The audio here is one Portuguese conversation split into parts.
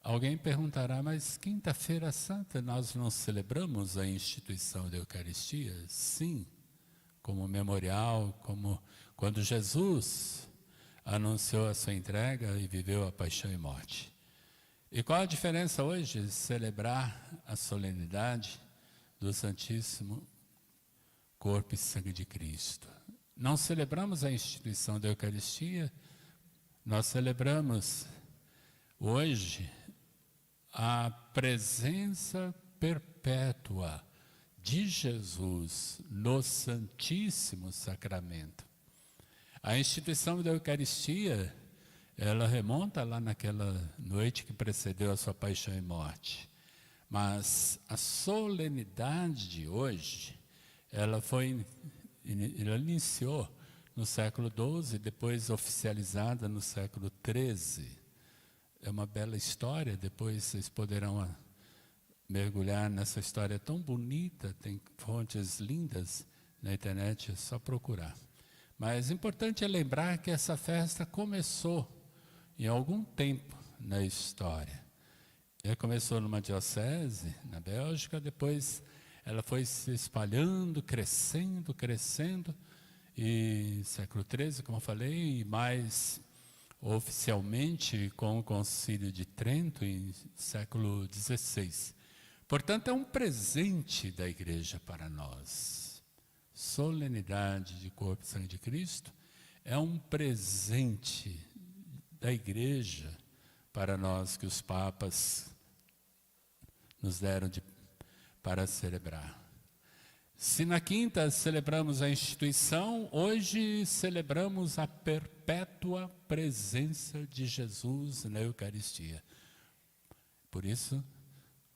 Alguém perguntará, mas Quinta-feira Santa nós não celebramos a instituição da Eucaristia? Sim, como memorial, como quando Jesus anunciou a sua entrega e viveu a paixão e morte. E qual a diferença hoje de celebrar a solenidade do Santíssimo Corpo e Sangue de Cristo? Não celebramos a instituição da Eucaristia, nós celebramos hoje a presença perpétua de Jesus no Santíssimo Sacramento. A instituição da Eucaristia, ela remonta lá naquela noite que precedeu a sua paixão e morte. Mas a solenidade de hoje, ela iniciou no século XII, depois oficializada no século XIII. É uma bela história, depois vocês poderão mergulhar nessa história tão bonita, tem fontes lindas na internet, é só procurar. Mas importante é lembrar que essa festa começou em algum tempo na história. Ela começou numa diocese, na Bélgica, depois ela foi se espalhando, crescendo, e século XIII, como eu falei, e mais oficialmente com o Concílio de Trento, em século XVI. Portanto, é um presente da Igreja para nós. Solenidade de Corpo e Sangue de Cristo é um presente da Igreja para nós que os papas nos deram para celebrar. Se na quinta celebramos a instituição, hoje celebramos a perpétua presença de Jesus na Eucaristia. Por isso,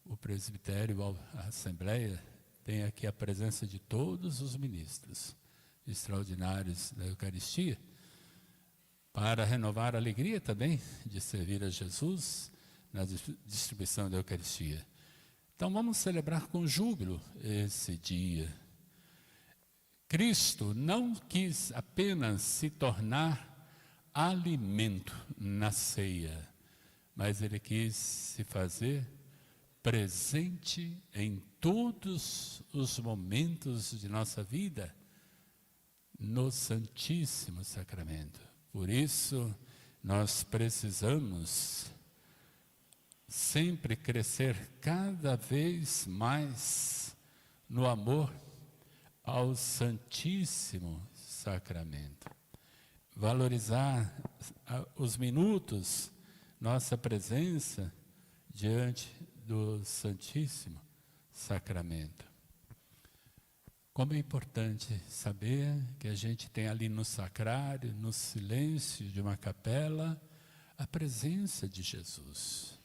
o presbitério, a Assembleia, tem aqui a presença de todos os ministros extraordinários da Eucaristia, para renovar a alegria também de servir a Jesus na distribuição da Eucaristia. Então vamos celebrar com júbilo esse dia. Cristo não quis apenas se tornar alimento na ceia, mas Ele quis se fazer presente em todos os momentos de nossa vida, no Santíssimo Sacramento. Por isso, nós precisamos sempre crescer cada vez mais no amor ao Santíssimo Sacramento. Valorizar os minutos, nossa presença diante do Santíssimo Sacramento. Como é importante saber que a gente tem ali no sacrário, no silêncio de uma capela, a presença de Jesus.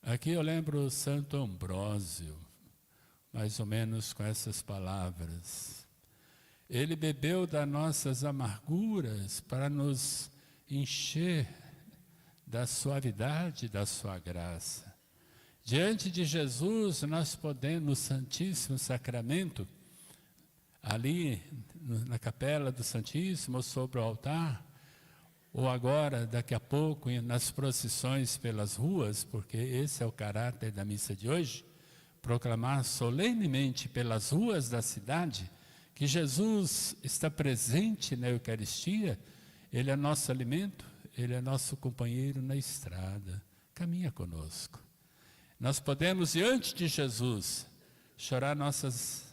Aqui eu lembro o Santo Ambrósio, mais ou menos com essas palavras. Ele bebeu das nossas amarguras para nos encher da suavidade da sua graça. Diante de Jesus, nós podemos, no Santíssimo Sacramento, ali na capela do Santíssimo, ou sobre o altar, ou agora, daqui a pouco, nas procissões pelas ruas, porque esse é o caráter da missa de hoje, proclamar solenemente pelas ruas da cidade que Jesus está presente na Eucaristia, Ele é nosso alimento, Ele é nosso companheiro na estrada, caminha conosco. Nós podemos, diante de Jesus, chorar nossos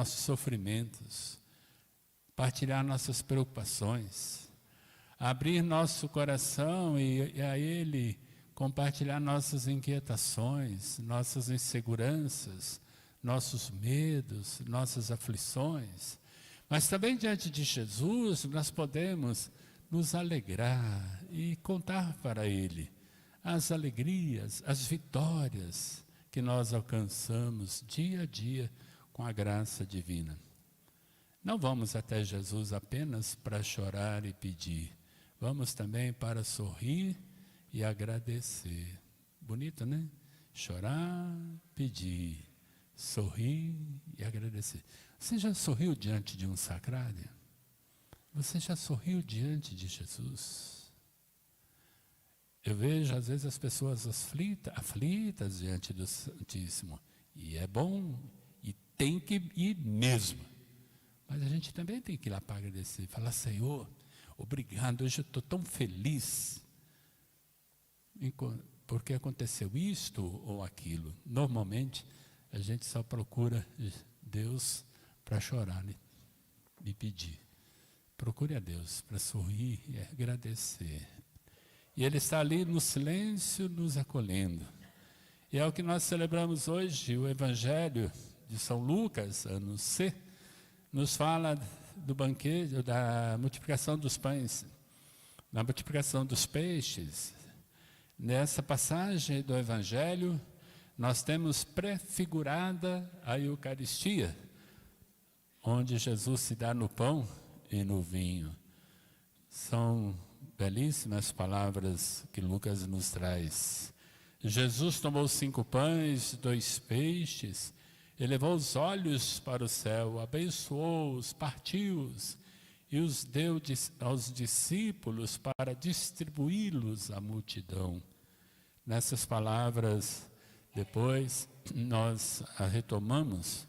sofrimentos, partilhar nossas preocupações, abrir nosso coração e a Ele compartilhar nossas inquietações, nossas inseguranças, nossos medos, nossas aflições. Mas também diante de Jesus nós podemos nos alegrar e contar para Ele as alegrias, as vitórias que nós alcançamos dia a dia com a graça divina. Não vamos até Jesus apenas para chorar e pedir, vamos também para sorrir e agradecer. Bonito, né? Chorar, pedir, sorrir e agradecer. Você já sorriu diante de um sacrário? Você já sorriu diante de Jesus? Eu vejo, às vezes, as pessoas aflitas diante do Santíssimo. E é bom, e tem que ir mesmo. Mas a gente também tem que ir lá para agradecer. Falar, Senhor, obrigado, hoje eu estou tão feliz. Porque aconteceu isto ou aquilo. Normalmente, a gente só procura Deus para chorar, né? E pedir. Procure a Deus para sorrir e agradecer. E Ele está ali no silêncio, nos acolhendo. E é o que nós celebramos hoje, o Evangelho de São Lucas, ano C, nos fala do banquete, da multiplicação dos pães, da multiplicação dos peixes. Nessa passagem do Evangelho, nós temos prefigurada a Eucaristia, onde Jesus se dá no pão e no vinho. São belíssimas palavras que Lucas nos traz. Jesus tomou 5 pães, 2 peixes, elevou os olhos para o céu, abençoou-os, partiu-os e os deu aos discípulos para distribuí-los à multidão. Nessas palavras, depois, nós a retomamos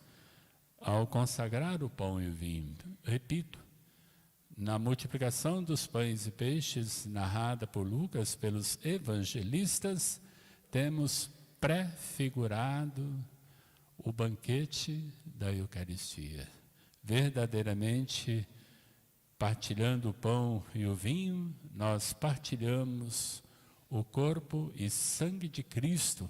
ao consagrar o pão e o vinho. Repito, na multiplicação dos pães e peixes, narrada por Lucas, pelos evangelistas, temos prefigurado o banquete da Eucaristia. Verdadeiramente, partilhando o pão e o vinho, nós partilhamos o corpo e sangue de Cristo,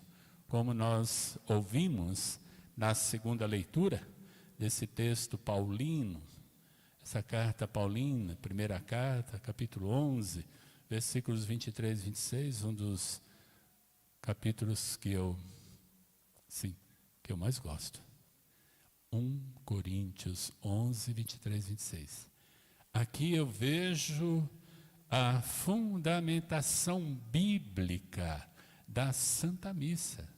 como nós ouvimos na segunda leitura desse texto paulino, essa carta paulina, primeira carta, capítulo 11, versículos 23 e 26, um dos capítulos que eu mais gosto. 1 Coríntios 11, 23 e 26. Aqui eu vejo a fundamentação bíblica da Santa Missa,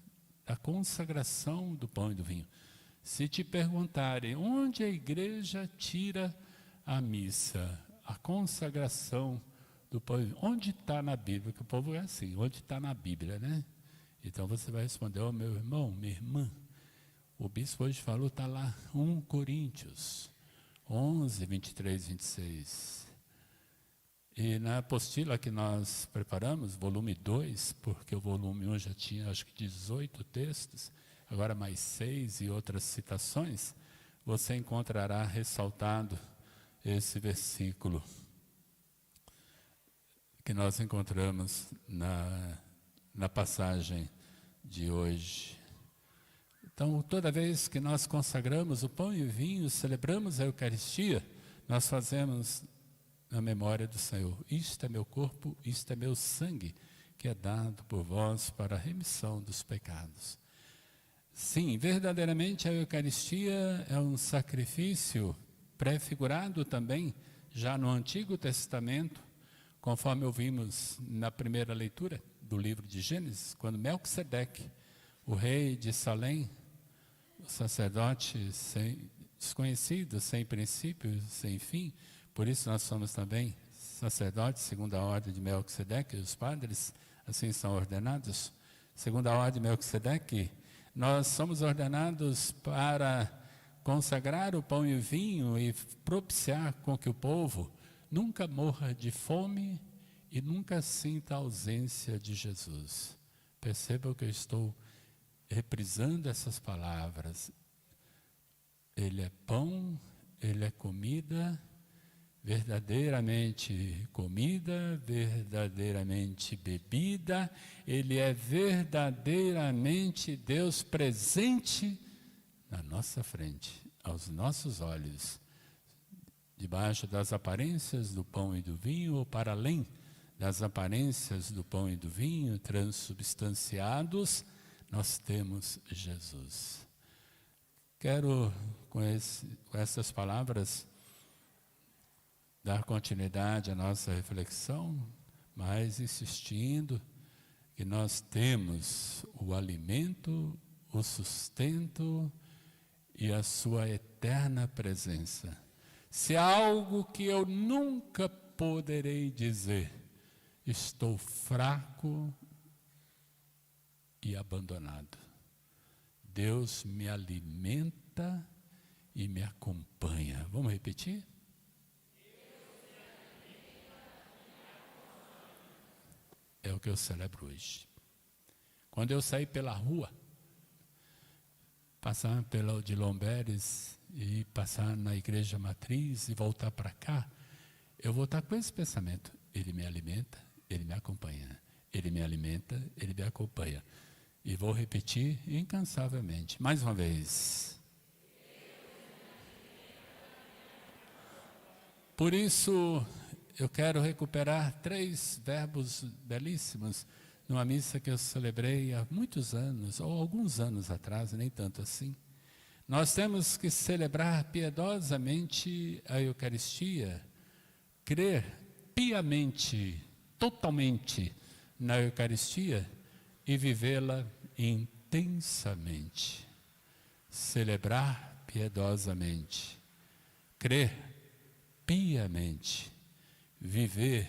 da consagração do pão e do vinho. Se te perguntarem onde a igreja tira a missa, a consagração do pão e vinho, onde está na Bíblia? Porque o povo é assim, onde está na Bíblia, né? Então você vai responder, ó, meu irmão, minha irmã, o bispo hoje falou, está lá, 1 Coríntios 11, 23, 26. E na apostila que nós preparamos, volume 2, porque o volume 1 já tinha, acho que 18 textos, agora mais 6 e outras citações, você encontrará ressaltado esse versículo que nós encontramos na passagem de hoje. Então, toda vez que nós consagramos o pão e o vinho, celebramos a Eucaristia, nós fazemos na memória do Senhor. Isto é meu corpo, isto é meu sangue, que é dado por vós para a remissão dos pecados. Sim, verdadeiramente a Eucaristia é um sacrifício prefigurado também, já no Antigo Testamento, conforme ouvimos na primeira leitura do livro de Gênesis, quando Melquisedeque, o rei de Salém, o sacerdote desconhecido, sem princípio, sem fim, por isso nós somos também sacerdotes, segundo a ordem de Melquisedeque, os padres assim são ordenados, segundo a ordem de Melquisedeque, nós somos ordenados para consagrar o pão e o vinho e propiciar com que o povo nunca morra de fome e nunca sinta a ausência de Jesus. Percebam que eu estou reprisando essas palavras. Ele é pão, ele é comida, verdadeiramente comida, verdadeiramente bebida, ele é verdadeiramente Deus presente na nossa frente, aos nossos olhos, debaixo das aparências do pão e do vinho, ou para além das aparências do pão e do vinho, transubstanciados, nós temos Jesus. Quero, com essas palavras, dar continuidade à nossa reflexão, mas insistindo que nós temos o alimento, o sustento e a sua eterna presença. Se há algo que eu nunca poderei dizer, estou fraco e abandonado. Deus me alimenta e me acompanha. Vamos repetir? É o que eu celebro hoje. Quando eu sair pela rua, passar pela de Lomberes e passar na igreja matriz e voltar para cá, eu vou estar com esse pensamento: Ele me alimenta, Ele me acompanha. Ele me alimenta, Ele me acompanha. E vou repetir incansavelmente. Mais uma vez. Por isso, eu quero recuperar 3 verbos belíssimos numa missa que eu celebrei há muitos anos, ou alguns anos atrás, nem tanto assim. Nós temos que celebrar piedosamente a Eucaristia, crer piamente, totalmente na Eucaristia e vivê-la intensamente. Celebrar piedosamente, crer piamente, viver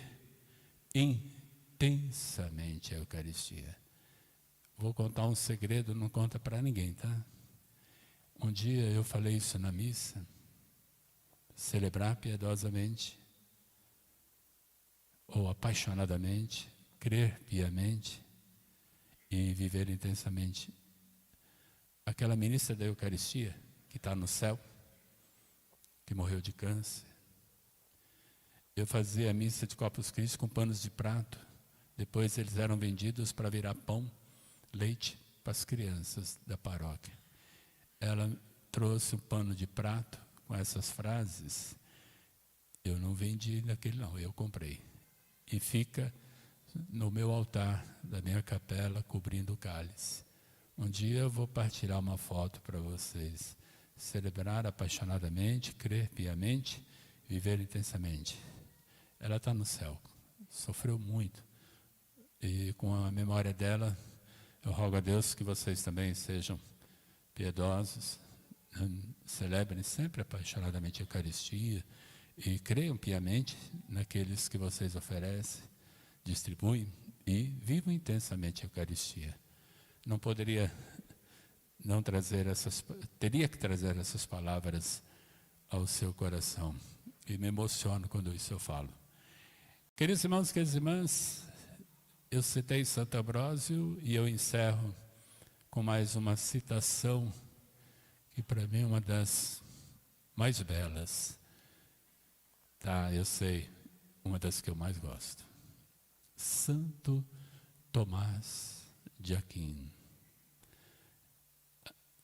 intensamente a Eucaristia. Vou contar um segredo, não conta para ninguém, tá? Um dia eu falei isso na missa: celebrar piedosamente, ou apaixonadamente, crer piamente e viver intensamente. Aquela ministra da Eucaristia, que está no céu, que morreu de câncer, eu fazia a missa de Corpus Christi com panos de prato. Depois eles eram vendidos para virar pão, leite para as crianças da paróquia. Ela trouxe um pano de prato com essas frases. Eu não vendi naquele não, eu comprei. E fica no meu altar da minha capela, cobrindo o cálice. Um dia eu vou partilhar uma foto para vocês. Celebrar apaixonadamente, crer piamente, viver intensamente. Ela está no céu, sofreu muito. E com a memória dela, eu rogo a Deus que vocês também sejam piedosos, celebrem sempre apaixonadamente a Eucaristia e creiam piamente naqueles que vocês oferecem, distribuem e vivam intensamente a Eucaristia. Não poderia não trazer teria que trazer essas palavras ao seu coração. E me emociono quando isso eu falo. Queridos irmãos, queridas irmãs, eu citei Santo Ambrósio e eu encerro com mais uma citação que para mim é uma das mais belas. Tá, eu sei, uma das que eu mais gosto. Santo Tomás de Aquino.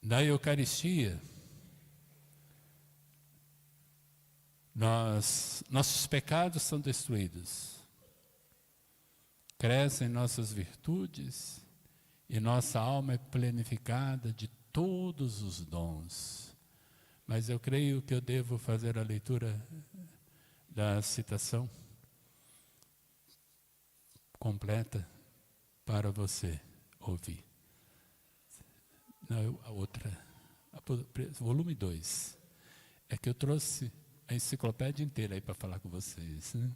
Na Eucaristia, nossos pecados são destruídos, crescem nossas virtudes e nossa alma é plenificada de todos os dons. Mas eu creio que eu devo fazer a leitura da citação completa para você ouvir. Não, a outra, volume 2. É que eu trouxe a enciclopédia inteira aí para falar com vocês, né?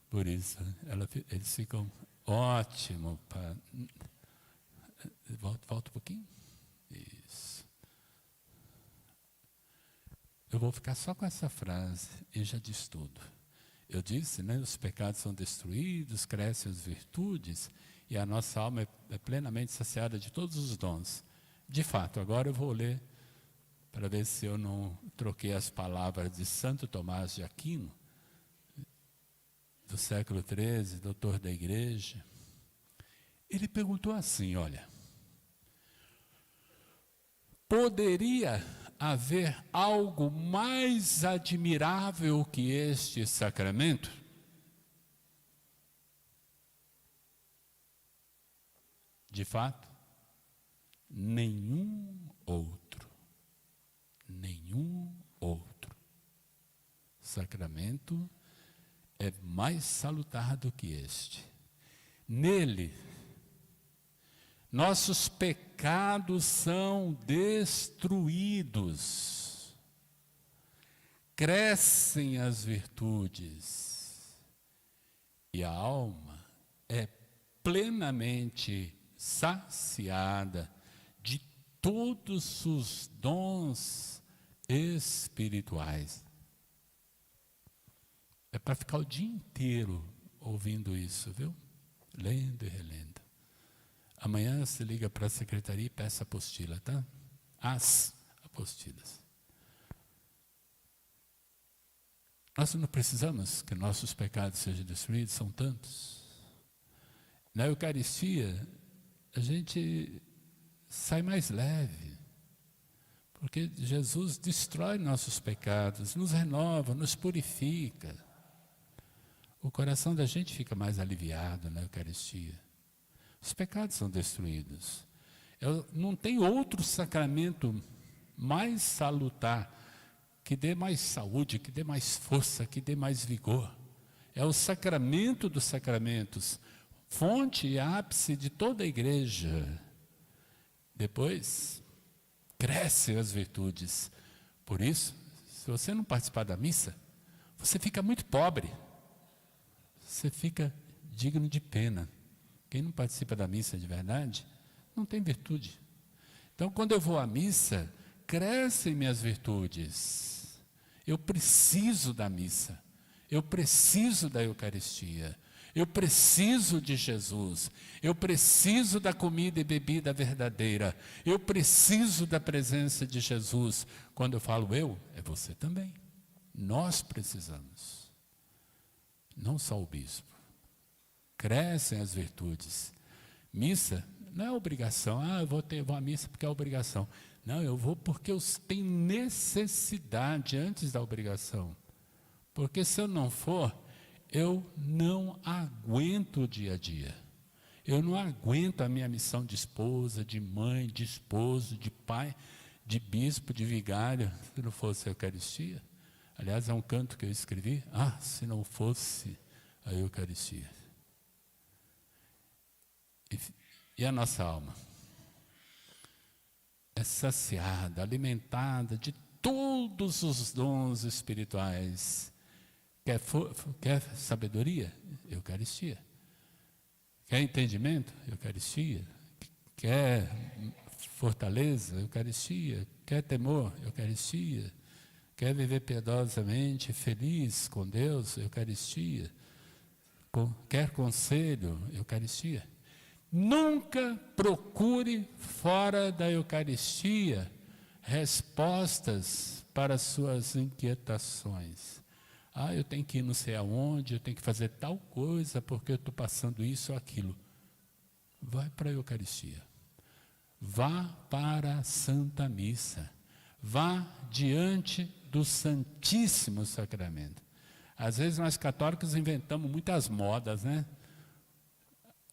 Por isso, eles ficam ótimo. Volta um pouquinho. Isso. Eu vou ficar só com essa frase e já diz tudo. Eu disse, né? Os pecados são destruídos, crescem as virtudes e a nossa alma é plenamente saciada de todos os dons. De fato, agora eu vou ler para ver se eu não troquei as palavras de Santo Tomás de Aquino, do século XIII, doutor da igreja. Ele perguntou assim, olha: poderia haver algo mais admirável que este sacramento? De fato, nenhum outro sacramento é mais salutar do que este. Nele, nossos pecados são destruídos, crescem as virtudes e a alma é plenamente saciada de todos os dons espirituais. É para ficar o dia inteiro ouvindo isso, viu? Lendo e relendo. Amanhã você liga para a secretaria e peça a apostila, tá? As apostilas. Nós não precisamos que nossos pecados sejam destruídos, são tantos. Na Eucaristia, a gente sai mais leve, porque Jesus destrói nossos pecados, nos renova, nos purifica. O coração da gente fica mais aliviado na Eucaristia. Os pecados são destruídos. Não tem outro sacramento mais salutar, que dê mais saúde, que dê mais força, que dê mais vigor. É o sacramento dos sacramentos, fonte e ápice de toda a igreja. Depois, crescem as virtudes. Por isso, se você não participar da missa, você fica muito pobre. Você fica digno de pena. Quem não participa da missa de verdade, não tem virtude. Então, quando eu vou à missa, crescem minhas virtudes. Eu preciso da missa. Eu preciso da Eucaristia. Eu preciso de Jesus. Eu preciso da comida e bebida verdadeira. Eu preciso da presença de Jesus. Quando eu falo eu, é você também. Nós precisamos. Não só o bispo. Crescem as virtudes. Missa não é obrigação. Eu vou à missa porque é obrigação. Não, eu vou porque eu tenho necessidade antes da obrigação. Porque se eu não for, eu não aguento o dia a dia. Eu não aguento a minha missão de esposa, de mãe, de esposo, de pai, de bispo, de vigário, se não fosse a Eucaristia. Aliás, é um canto que eu escrevi. Se não fosse a Eucaristia. E a nossa alma? É saciada, alimentada de todos os dons espirituais. Quer sabedoria? Eucaristia. Quer entendimento? Eucaristia. Quer fortaleza? Eucaristia. Quer temor? Eucaristia. Quer viver piedosamente, feliz com Deus? Eucaristia. Quer conselho? Eucaristia. Nunca procure fora da Eucaristia respostas para suas inquietações. Eu tenho que ir não sei aonde, eu tenho que fazer tal coisa porque eu estou passando isso ou aquilo. Vai para a Eucaristia. Vá para a Santa Missa. Vá diante do Santíssimo Sacramento. Às vezes nós católicos inventamos muitas modas, né?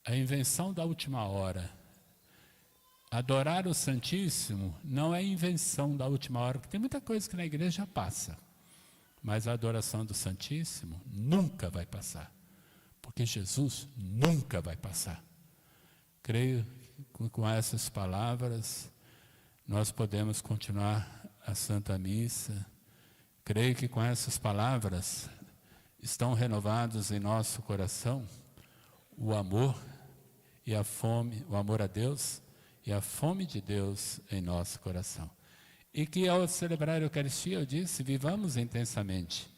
A invenção da última hora. Adorar o Santíssimo não é invenção da última hora, porque tem muita coisa que na igreja passa. Mas a adoração do Santíssimo nunca vai passar. Porque Jesus nunca vai passar. Creio que com essas palavras nós podemos continuar a Santa Missa. Creio que com essas palavras estão renovados em nosso coração o amor e a fome, o amor a Deus e a fome de Deus em nosso coração. E que ao celebrar a Eucaristia, eu disse, vivamos intensamente.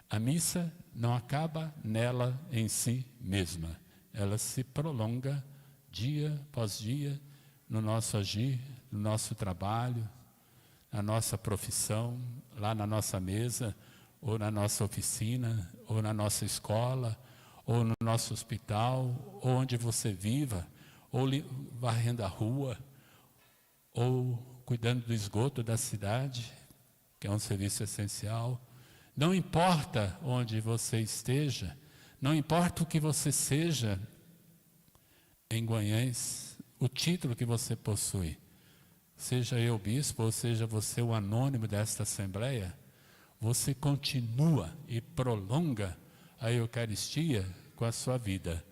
A missa não acaba nela em si mesma. Ela se prolonga dia após dia no nosso agir, no nosso trabalho, na nossa profissão, lá na nossa mesa, ou na nossa oficina, ou na nossa escola, ou no nosso hospital, ou onde você viva, ou varrendo a rua, ou cuidando do esgoto da cidade, que é um serviço essencial. Não importa onde você esteja, não importa o que você seja em Guanhães, o título que você possui, seja eu bispo, ou seja você o anônimo desta Assembleia, você continua e prolonga a Eucaristia com a sua vida,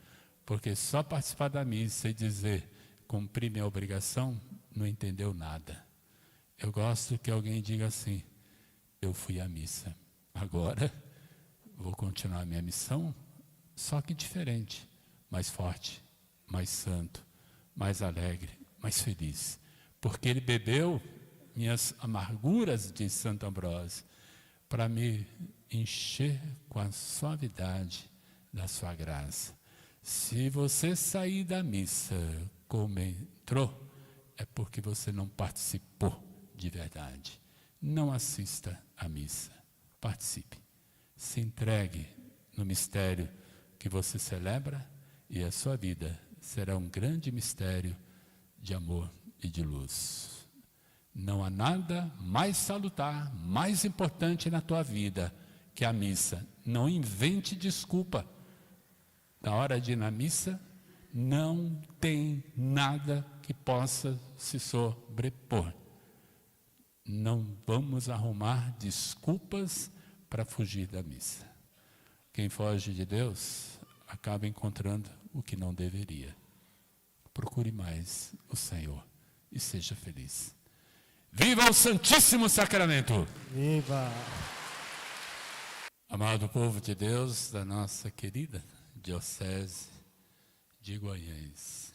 porque só participar da missa e dizer, cumprir minha obrigação, não entendeu nada. Eu gosto que alguém diga assim, eu fui à missa, agora vou continuar a minha missão, só que diferente, mais forte, mais santo, mais alegre, mais feliz. Porque ele bebeu minhas amarguras, diz Santo Ambrósio, para me encher com a suavidade da sua graça. Se você sair da missa como entrou, é porque você não participou de verdade. Não assista à missa, participe. Se entregue no mistério que você celebra e a sua vida será um grande mistério de amor e de luz. Não há nada mais salutar, mais importante na tua vida que a missa. Não invente desculpa. Na hora de ir na missa, não tem nada que possa se sobrepor. Não vamos arrumar desculpas para fugir da missa. Quem foge de Deus acaba encontrando o que não deveria. Procure mais o Senhor e seja feliz. Viva o Santíssimo Sacramento! Viva! Amado povo de Deus da nossa querida Diocese de Guanhães,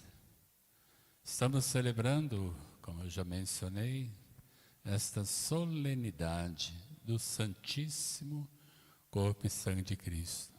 estamos celebrando, como eu já mencionei, esta solenidade do Santíssimo Corpo e Sangue de Cristo.